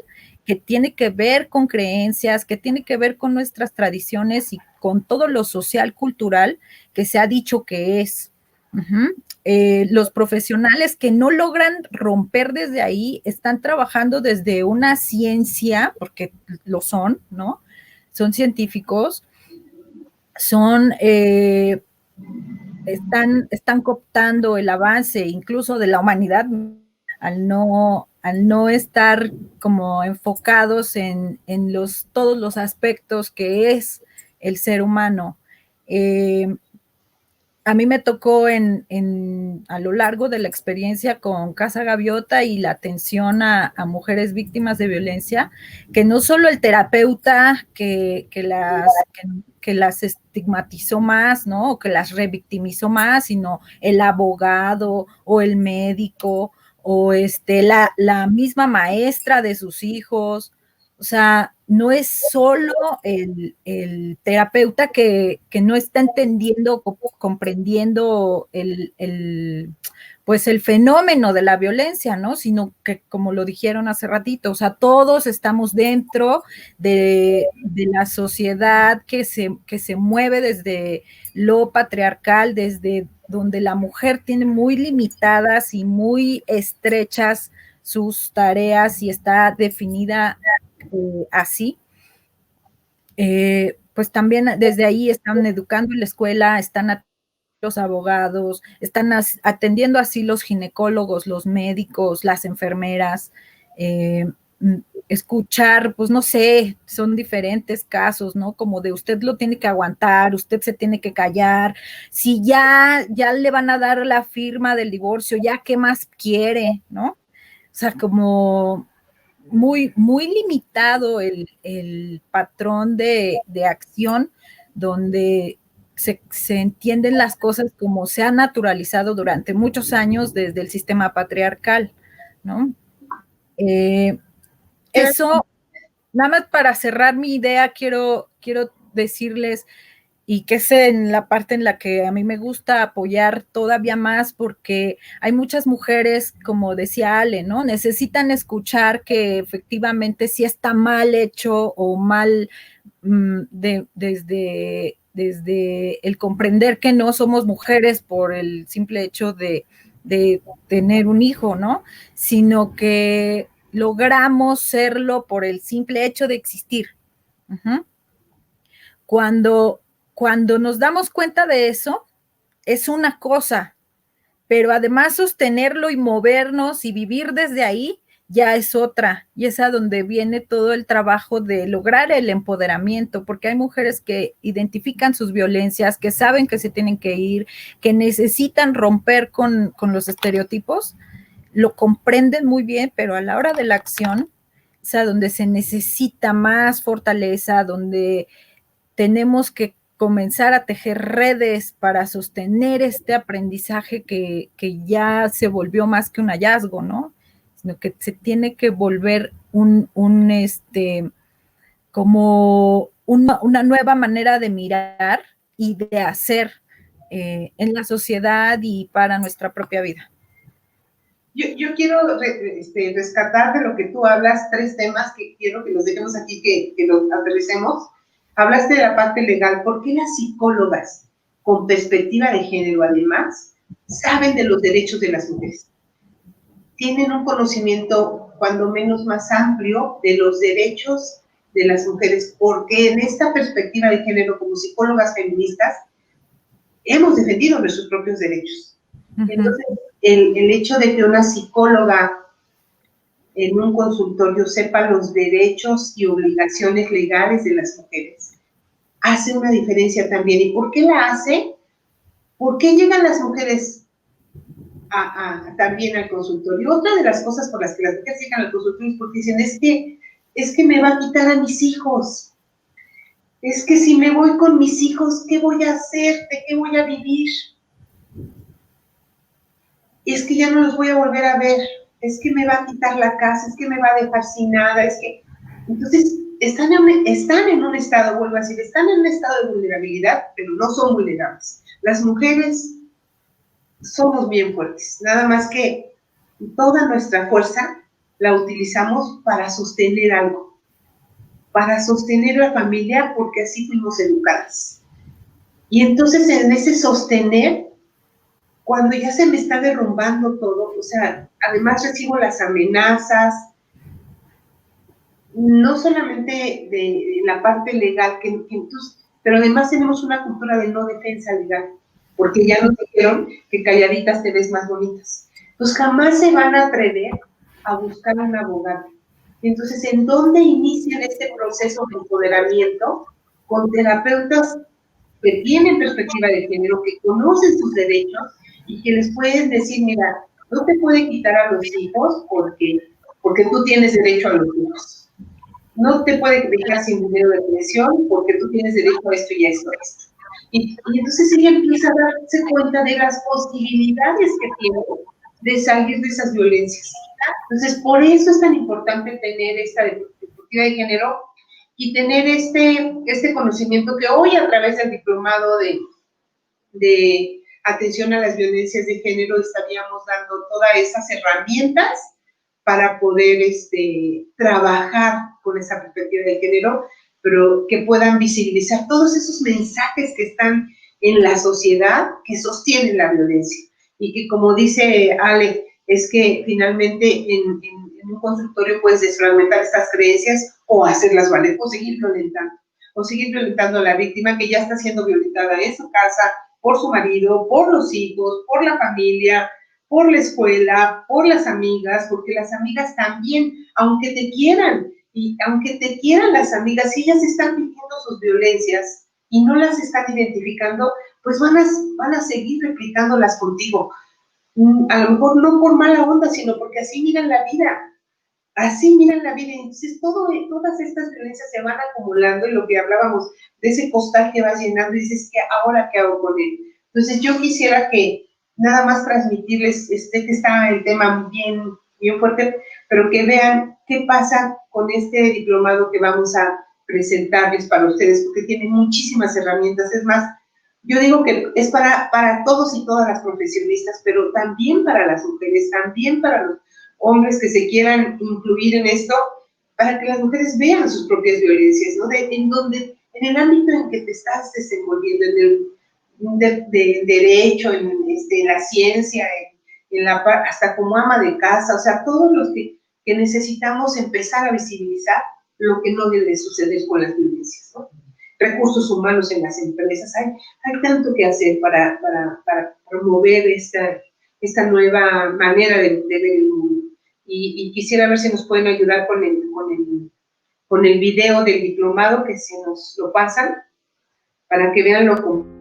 que tiene que ver con creencias, que tiene que ver con nuestras tradiciones y con todo lo social cultural que se ha dicho que es. Uh-huh. Los profesionales que no logran romper desde ahí están trabajando desde una ciencia, porque lo son, ¿no? Son científicos, están cooptando el avance incluso de la humanidad al no estar como enfocados en todos los aspectos que es el ser humano. A mí me tocó a lo largo de la experiencia con Casa Gaviota y la atención a mujeres víctimas de violencia, que no solo el terapeuta que las estigmatizó más, ¿no? O que las revictimizó más, sino el abogado o el médico o la misma maestra de sus hijos. O sea, no es solo el terapeuta que no está entendiendo o comprendiendo pues el fenómeno de la violencia, ¿no? Sino que, como lo dijeron hace ratito, o sea, todos estamos dentro de la sociedad que se mueve desde lo patriarcal, desde donde la mujer tiene muy limitadas y muy estrechas sus tareas y está definida así. Pues también desde ahí están educando en la escuela, están los abogados, están atendiendo así los ginecólogos, los médicos, las enfermeras. escuchar, pues no sé, son diferentes casos, ¿no? Como de usted lo tiene que aguantar, usted se tiene que callar, si ya le van a dar la firma del divorcio, ya qué más quiere, ¿no? O sea, como muy, muy limitado el patrón de acción donde se entienden las cosas como se ha naturalizado durante muchos años desde el sistema patriarcal, ¿no? Eso, nada más para cerrar mi idea, quiero decirles, y que es en la parte en la que a mí me gusta apoyar todavía más, porque hay muchas mujeres, como decía Ale, ¿no? Necesitan escuchar que efectivamente sí está mal hecho o mal desde el comprender que no somos mujeres por el simple hecho de tener un hijo, ¿no? Sino que logramos serlo por el simple hecho de existir. Uh-huh. Cuando nos damos cuenta de eso, es una cosa, pero además sostenerlo y movernos y vivir desde ahí ya es otra, y es a donde viene todo el trabajo de lograr el empoderamiento, porque hay mujeres que identifican sus violencias, que saben que se tienen que ir, que necesitan romper con los estereotipos, lo comprenden muy bien, pero a la hora de la acción, o sea, donde se necesita más fortaleza, donde tenemos que comenzar a tejer redes para sostener este aprendizaje que ya se volvió más que un hallazgo, ¿no? Sino que se tiene que volver como una nueva manera de mirar y de hacer en la sociedad y para nuestra propia vida. Yo quiero rescatar de lo que tú hablas 3 temas que quiero que los dejemos aquí, que los aterricemos. Hablaste de la parte legal. ¿Por qué las psicólogas con perspectiva de género, además, saben de los derechos de las mujeres? Tienen un conocimiento, cuando menos, más amplio de los derechos de las mujeres, porque en esta perspectiva de género, como psicólogas feministas, hemos defendido nuestros propios derechos. Uh-huh. Entonces, el hecho de que una psicóloga en un consultorio sepa los derechos y obligaciones legales de las mujeres hace una diferencia también. ¿Y por qué la hace? ¿Por qué llegan las mujeres también al consultorio? Otra de las cosas por las que las mujeres llegan al consultorio es porque dicen, es que me va a quitar a mis hijos. Es que si me voy con mis hijos, ¿qué voy a hacer? ¿De qué voy a vivir? Es que ya no los voy a volver a ver, es que me va a quitar la casa, es que me va a dejar sin nada, es que... Entonces, están en un estado, vuelvo a decir, están en un estado de vulnerabilidad, pero no son vulnerables. Las mujeres somos bien fuertes, nada más que toda nuestra fuerza la utilizamos para sostener algo, para sostener la familia, porque así fuimos educadas. Y entonces, en ese sostener, cuando ya se me está derrumbando todo, o sea, además recibo las amenazas, no solamente de la parte legal, pero además tenemos una cultura de no defensa legal, porque ya nos dijeron que calladitas te ves más bonitas. Pues jamás se van a atrever a buscar un abogado. Entonces, ¿en dónde inician este proceso de empoderamiento? Con terapeutas que tienen perspectiva de género, que conocen sus derechos, y que les pueden decir, mira, no te puede quitar a los hijos porque tú tienes derecho a los hijos. No te puede dejar sin dinero de pensión porque tú tienes derecho a esto y a esto. Y entonces ella empieza a darse cuenta de las posibilidades que tiene de salir de esas violencias. Entonces, por eso es tan importante tener esta perspectiva de género y tener este conocimiento que hoy, a través del diplomado de atención a las violencias de género, estaríamos dando todas esas herramientas para poder trabajar con esa perspectiva de género, pero que puedan visibilizar todos esos mensajes que están en la sociedad que sostienen la violencia. Y que, como dice Ale, es que finalmente en un consultorio puedes desfragmentar estas creencias o hacerlas valer, o seguir violentando a la víctima que ya está siendo violentada en su casa, por su marido, por los hijos, por la familia, por la escuela, por las amigas, porque las amigas también, aunque te quieran, y aunque te quieran las amigas, si ellas están viviendo sus violencias y no las están identificando, pues van a seguir replicándolas contigo. A lo mejor no por mala onda, sino porque así miran la vida. Así miran la vida. Entonces, todas estas violencias se van acumulando, y lo que hablábamos de ese costal que vas llenando, y dices, ¿ahora qué hago con él? Entonces, yo quisiera que nada más transmitirles, que está el tema bien, bien fuerte, pero que vean qué pasa con este diplomado que vamos a presentarles para ustedes, porque tiene muchísimas herramientas. Es más, yo digo que es para todos y todas las profesionistas, pero también para las mujeres, también para los hombres que se quieran incluir en esto, para que las mujeres vean sus propias violencias, ¿no? En el ámbito en que te estás desenvolviendo, de derecho, en la ciencia, hasta como ama de casa, o sea, todos los que necesitamos empezar a visibilizar lo que no debe suceder con las violencias, ¿no? Recursos humanos en las empresas, hay tanto que hacer para promover esta nueva manera de ver el mundo. Y quisiera ver si nos pueden ayudar con el video del diplomado, que se nos lo pasan, para que vean lo común.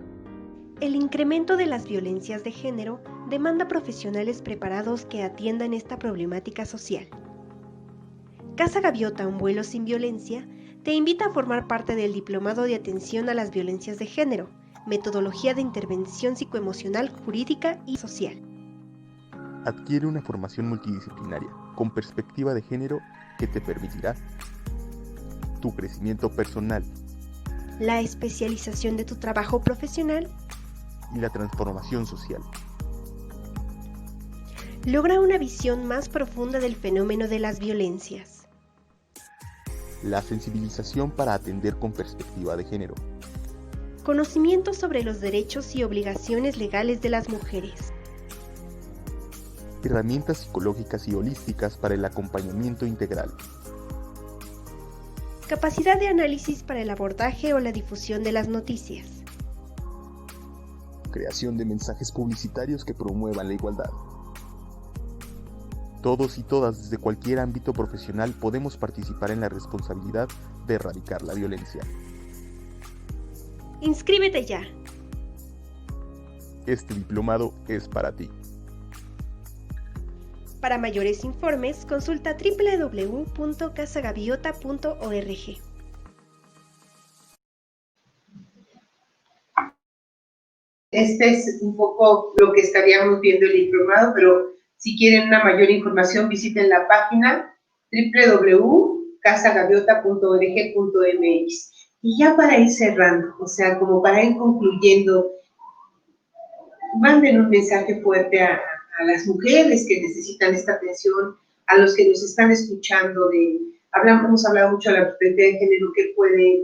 El incremento de las violencias de género demanda profesionales preparados que atiendan esta problemática social. Casa Gaviota, un vuelo sin violencia, te invita a formar parte del Diplomado de Atención a las Violencias de Género, Metodología de Intervención Psicoemocional, Jurídica y Social. Adquiere una formación multidisciplinaria con perspectiva de género que te permitirá tu crecimiento personal, la especialización de tu trabajo profesional y la transformación social. Logra una visión más profunda del fenómeno de las violencias. La sensibilización para atender con perspectiva de género. Conocimiento sobre los derechos y obligaciones legales de las mujeres. Herramientas psicológicas y holísticas para el acompañamiento integral. Capacidad de análisis para el abordaje o la difusión de las noticias. Creación de mensajes publicitarios que promuevan la igualdad. Todos y todas desde cualquier ámbito profesional podemos participar en la responsabilidad de erradicar la violencia. ¡Inscríbete ya! Este diplomado es para ti. Para mayores informes, consulta www.casagaviota.org. Este es un poco lo que estaríamos viendo el diplomado, pero si quieren una mayor información, visiten la página www.casagaviota.org.mx. Y ya para ir cerrando, o sea, como para ir concluyendo, manden un mensaje fuerte a las mujeres que necesitan esta atención, a los que nos están escuchando. Hemos hablado mucho de la perspectiva de género,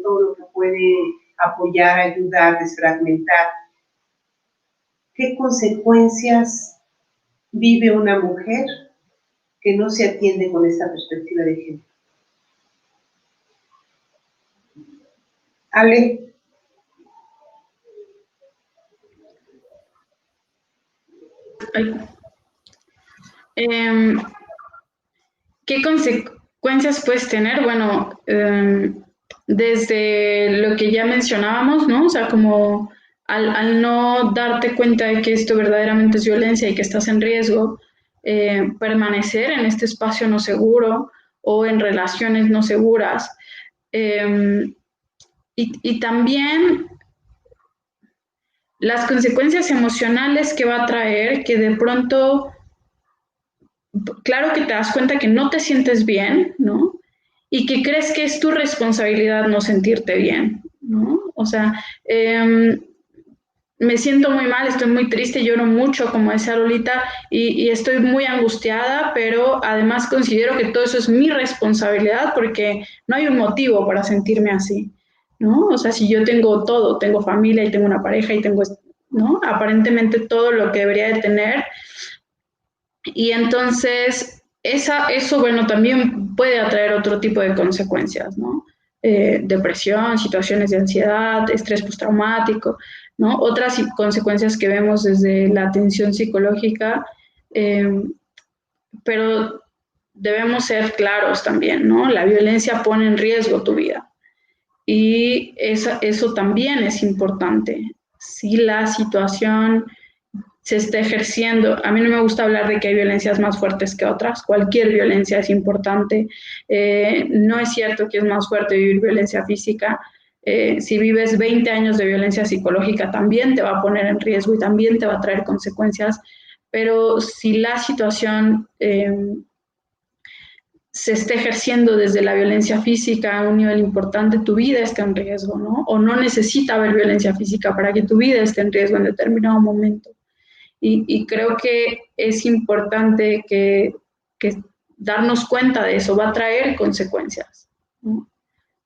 todo lo que puede apoyar, ayudar, desfragmentar. ¿Qué consecuencias vive una mujer que no se atiende con esta perspectiva de género? Ale. ¿Qué consecuencias puedes tener? Bueno, desde lo que ya mencionábamos, ¿no? O sea, como al no darte cuenta de que esto verdaderamente es violencia y que estás en riesgo, permanecer en este espacio no seguro o en relaciones no seguras. Y también las consecuencias emocionales que va a traer, que de pronto, claro que te das cuenta que no te sientes bien, ¿no? Y que crees que es tu responsabilidad no sentirte bien, ¿no? O sea, me siento muy mal, estoy muy triste, lloro mucho, como decía Lolita, y estoy muy angustiada, pero además considero que todo eso es mi responsabilidad porque no hay un motivo para sentirme así, ¿no? O sea, si yo tengo todo, tengo familia y tengo una pareja y tengo, ¿no? Aparentemente todo lo que debería de tener. Y entonces, eso, bueno, también puede atraer otro tipo de consecuencias, ¿no? Depresión, situaciones de ansiedad, estrés postraumático, ¿no? Otras consecuencias que vemos desde la atención psicológica pero debemos ser claros también, ¿no? La violencia pone en riesgo tu vida y eso también es importante. Si la situación se está ejerciendo, a mí no me gusta hablar de que hay violencias más fuertes que otras, cualquier violencia es importante, no es cierto que es más fuerte vivir violencia física, si vives 20 años de violencia psicológica también te va a poner en riesgo y también te va a traer consecuencias, pero si la situación se está ejerciendo desde la violencia física a un nivel importante, tu vida está en riesgo, ¿no? O no necesita haber violencia física para que tu vida esté en riesgo en determinado momento. Y creo que es importante que darnos cuenta de eso, va a traer consecuencias, ¿no?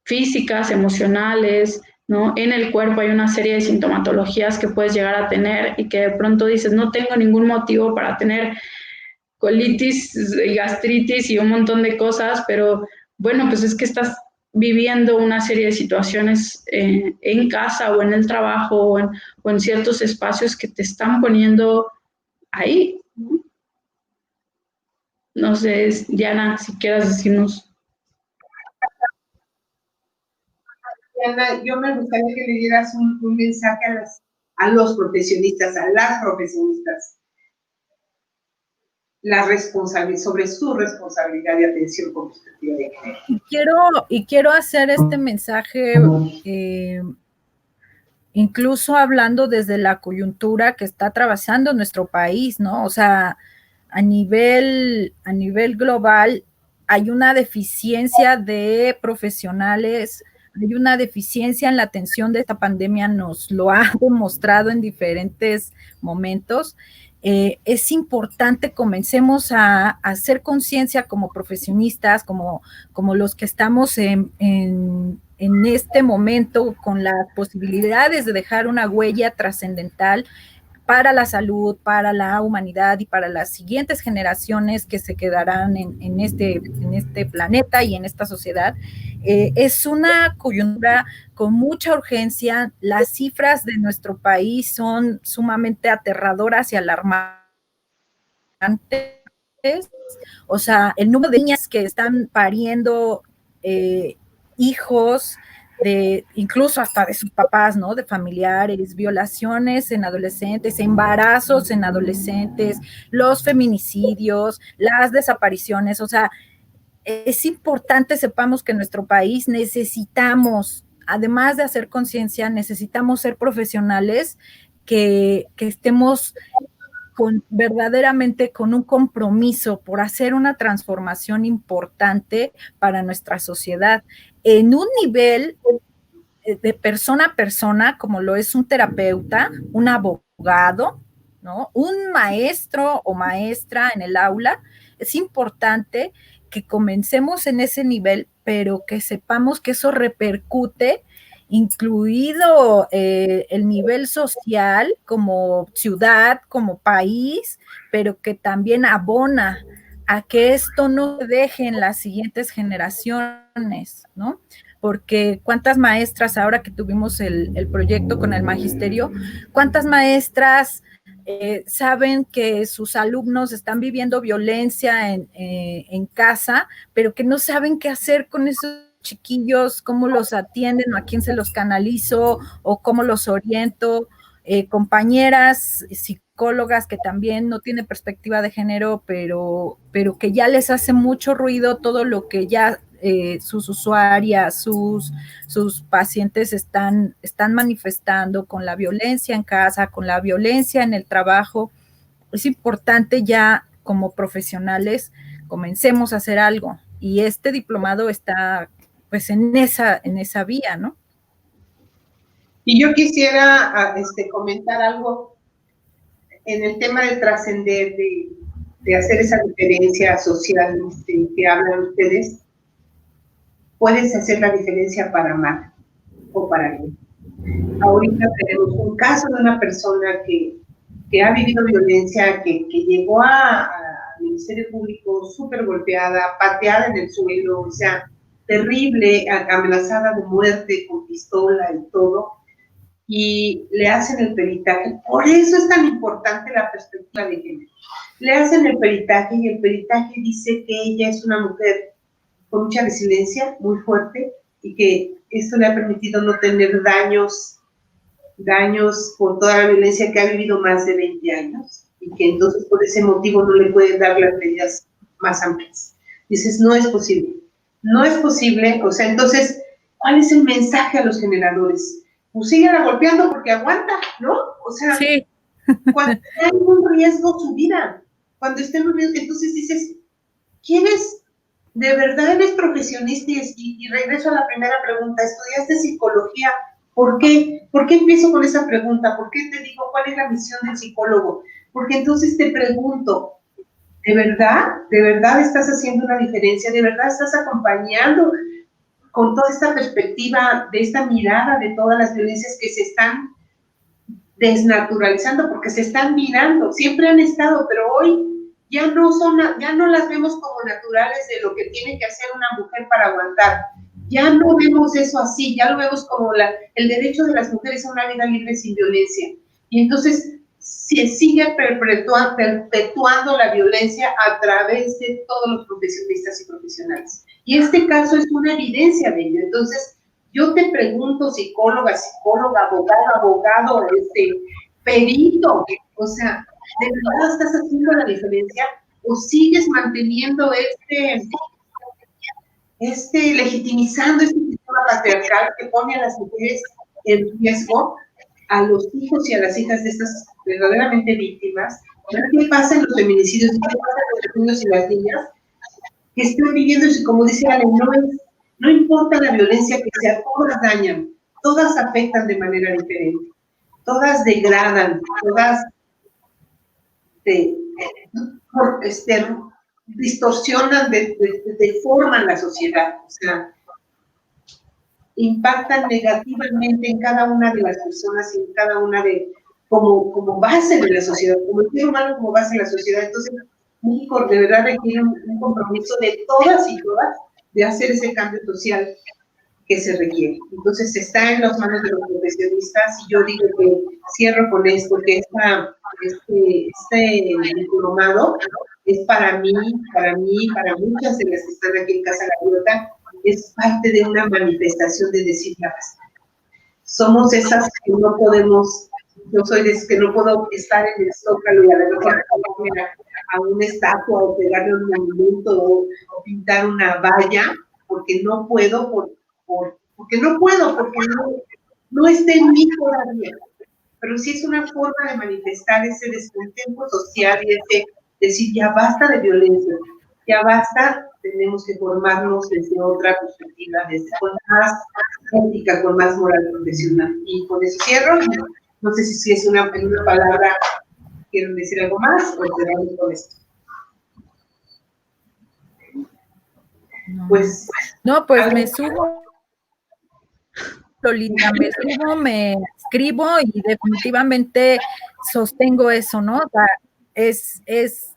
Físicas, emocionales, ¿no? En el cuerpo hay una serie de sintomatologías que puedes llegar a tener y que de pronto dices, no tengo ningún motivo para tener colitis y gastritis y un montón de cosas, pero bueno, pues es que estás viviendo una serie de situaciones en casa o en el trabajo o en ciertos espacios que te están poniendo ahí. No sé, Diana, si quieras decirnos. Diana, yo me gustaría que le dieras un mensaje a los profesionistas, a las profesionistas, sobre su responsabilidad de atención con perspectiva de género. Y quiero hacer este mensaje incluso hablando desde la coyuntura que está atravesando nuestro país, ¿no? O sea, a nivel global hay una deficiencia de profesionales, hay una deficiencia en la atención de esta pandemia, nos lo ha demostrado en diferentes momentos. Es importante comencemos a hacer conciencia como profesionistas, como los que estamos en este momento con las posibilidades de dejar una huella trascendental para la salud, para la humanidad y para las siguientes generaciones que se quedarán en este planeta y en esta sociedad. Es una coyuntura con mucha urgencia. Las cifras de nuestro país son sumamente aterradoras y alarmantes. O sea, el número de niñas que están pariendo hijos, incluso hasta de sus papás, ¿no? De familiares, violaciones en adolescentes, embarazos en adolescentes, los feminicidios, las desapariciones. O sea, es importante sepamos que en nuestro país necesitamos, además de hacer conciencia, necesitamos ser profesionales que estemos verdaderamente con un compromiso por hacer una transformación importante para nuestra sociedad en un nivel de persona a persona, como lo es un terapeuta, un abogado, ¿no? Un maestro o maestra en el aula. Es importante que comencemos en ese nivel, pero que sepamos que eso repercute, incluido el nivel social como ciudad, como país, pero que también abona a que esto no se deje en las siguientes generaciones, ¿no? Porque cuántas maestras, ahora que tuvimos el proyecto con el magisterio, cuántas maestras saben que sus alumnos están viviendo violencia en casa, pero que no saben qué hacer con esos chiquillos, cómo los atienden, o a quién se los canalizo, o cómo los oriento, compañeras psicólogas que también no tienen perspectiva de género, pero que ya les hace mucho ruido todo lo que ya sus usuarias, sus pacientes están manifestando con la violencia en casa, con la violencia en el trabajo. Es importante ya como profesionales comencemos a hacer algo, y este diplomado está pues en esa vía, ¿no? Y yo quisiera comentar algo en el tema de trascender, de hacer esa diferencia social que hablan ustedes. Puedes hacer la diferencia para mal o para bien. Ahorita tenemos un caso de una persona que ha vivido violencia, que llegó al Ministerio Público súper golpeada, pateada en el suelo, o sea, terrible, amenazada de muerte con pistola y todo. y le hacen el peritaje. Por eso es tan importante la perspectiva de género. Le hacen el peritaje y el peritaje dice que ella es una mujer con mucha resiliencia, muy fuerte, y que esto le ha permitido no tener daños por toda la violencia que ha vivido más de 20 años, y que entonces por ese motivo no le pueden dar las medidas más amplias. Dices, no es posible. No es posible, o sea, entonces, ¿cuál es el mensaje a los generadores? Pues síguela golpeando porque aguanta, ¿no? O sea, Sí. cuando está en un riesgo su vida, cuando está en un riesgo, entonces dices, ¿de verdad eres profesionista? Y regreso a la primera pregunta, ¿estudiaste psicología? ¿Por qué? ¿Por qué empiezo con esa pregunta? ¿Por qué te digo cuál es la misión del psicólogo? Porque entonces te pregunto, ¿de verdad estás haciendo una diferencia? ¿De verdad estás acompañando con toda esta perspectiva, de esta mirada de todas las violencias que se están desnaturalizando, porque se están mirando, siempre han estado, pero hoy ya no las vemos como naturales de lo que tiene que hacer una mujer para aguantar. Ya no vemos eso así, ya lo vemos como el derecho de las mujeres a una vida libre sin violencia. Y entonces se sigue perpetuando la violencia a través de todos los profesionistas y profesionales. Y este caso es una evidencia de ello. Entonces, yo te pregunto, psicóloga, abogado, perito, o sea, ¿de verdad estás haciendo la diferencia? ¿O sigues manteniendo legitimizando este sistema patriarcal que pone a las mujeres en riesgo, a los hijos y a las hijas de estas verdaderamente víctimas? ¿Qué pasa en los feminicidios? ¿Qué pasa con los niños y las niñas que están viviendo eso? Como dice Ale, no importa la violencia que sea, todas dañan, todas afectan de manera diferente, todas degradan, todas distorsionan, deforman la sociedad, o sea, impactan negativamente en cada una de las personas y en cada una como base de la sociedad, como el ser humano como base de la sociedad. Entonces, México de verdad requiere un compromiso de todas y todas de hacer ese cambio social que se requiere. Entonces, está en las manos de los profesionistas, y yo digo que cierro con esto, que este diplomado es para mí, para muchas de las que están aquí en Casa Gaviota, es parte de una manifestación de decir la verdad. Somos esas que no podemos, yo soy de esas que no puedo estar en el Zócalo y a lo mejor a una estatua o pegarle un monumento o pintar una valla, porque no puedo, porque no está en mí todavía. Pero sí es una forma de manifestar ese descontento social y ese decir, ya basta de violencia, ya basta, tenemos que formarnos desde otra perspectiva, con más ética, con más moral profesional. Y con eso cierro. No sé si es una palabra, quieren decir algo más o cerramos con esto. Pues me subo, Lolita, me escribo y definitivamente sostengo eso, ¿no? O sea, es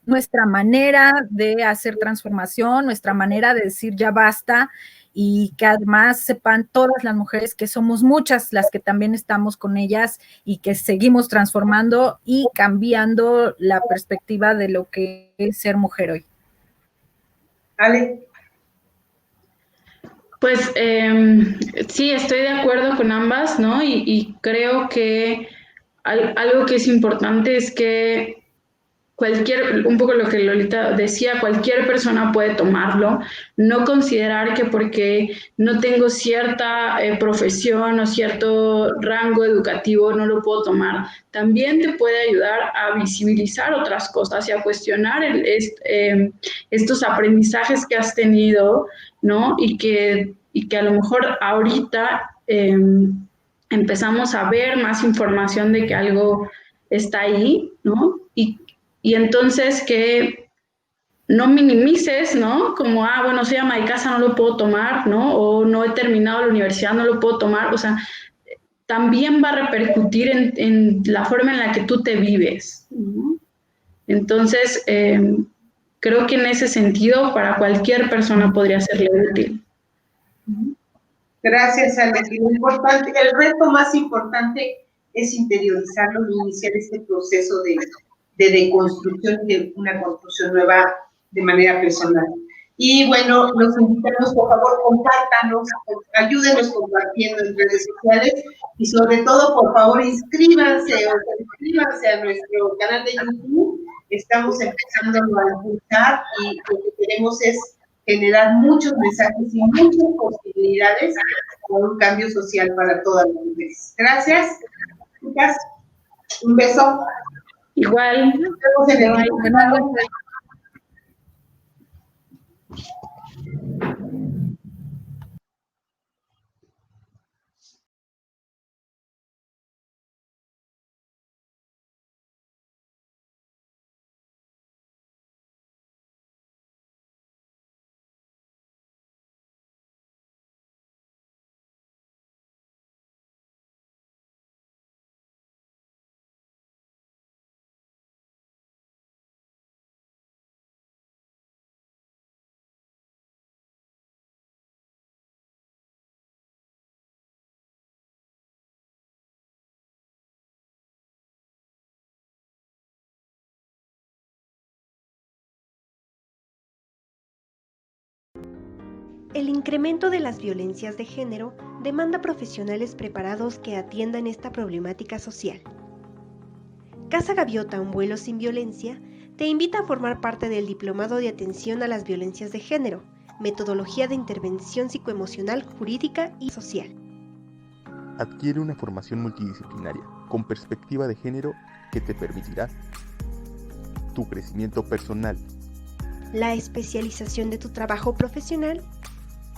nuestra manera de hacer transformación, nuestra manera de decir ya basta, y que además sepan todas las mujeres que somos muchas las que también estamos con ellas y que seguimos transformando y cambiando la perspectiva de lo que es ser mujer hoy. Ale. Pues sí, estoy de acuerdo con ambas, ¿no? Y creo que algo que es importante es que un poco lo que Lolita decía, cualquier persona puede tomarlo, no considerar que porque no tengo cierta profesión o cierto rango educativo no lo puedo tomar. También te puede ayudar a visibilizar otras cosas y a cuestionar estos aprendizajes que has tenido, ¿no? Y que a lo mejor ahorita empezamos a ver más información de que algo está ahí, ¿no? Y entonces que no minimices, ¿no? Como, bueno, soy ama de casa, no lo puedo tomar, ¿no? O no he terminado la universidad, no lo puedo tomar. O sea, también va a repercutir en la forma en la que tú te vives, ¿no? Entonces, creo que en ese sentido, para cualquier persona podría serle útil. Gracias, Ale. Lo importante, el reto más importante es interiorizarlo y iniciar este proceso de deconstrucción y de una construcción nueva de manera personal. Y bueno, los invitamos, por favor, compártanos, ayúdenos compartiendo en redes sociales y sobre todo, por favor, inscríbanse a nuestro canal de YouTube. Estamos empezando a impulsar y lo que queremos es generar muchos mensajes y muchas posibilidades para un cambio social para todas las mujeres. Gracias, chicas. Un beso. Igual. Nos vemos en el canal. El incremento de las violencias de género demanda profesionales preparados que atiendan esta problemática social. Casa Gaviota, un vuelo sin violencia, te invita a formar parte del Diplomado de Atención a las Violencias de Género, Metodología de Intervención Psicoemocional, Jurídica y Social. Adquiere una formación multidisciplinaria con perspectiva de género que te permitirá tu crecimiento personal, la especialización de tu trabajo profesional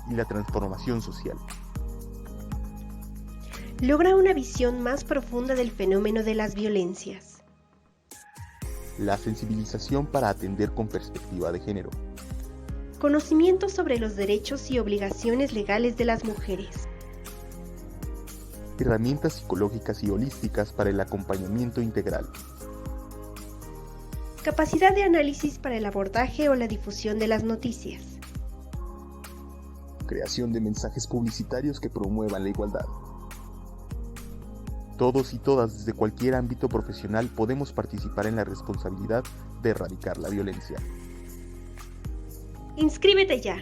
y la transformación social. Logra una visión más profunda del fenómeno de las violencias. La sensibilización para atender con perspectiva de género. Conocimiento sobre los derechos y obligaciones legales de las mujeres. Herramientas psicológicas y holísticas para el acompañamiento integral. Capacidad de análisis para el abordaje o la difusión de las noticias. Creación de mensajes publicitarios que promuevan la igualdad. Todos y todas desde cualquier ámbito profesional podemos participar en la responsabilidad de erradicar la violencia. ¡Inscríbete ya!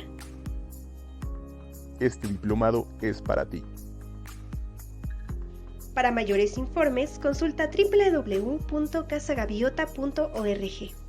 Este diplomado es para ti. Para mayores informes, consulta www.casagaviota.org.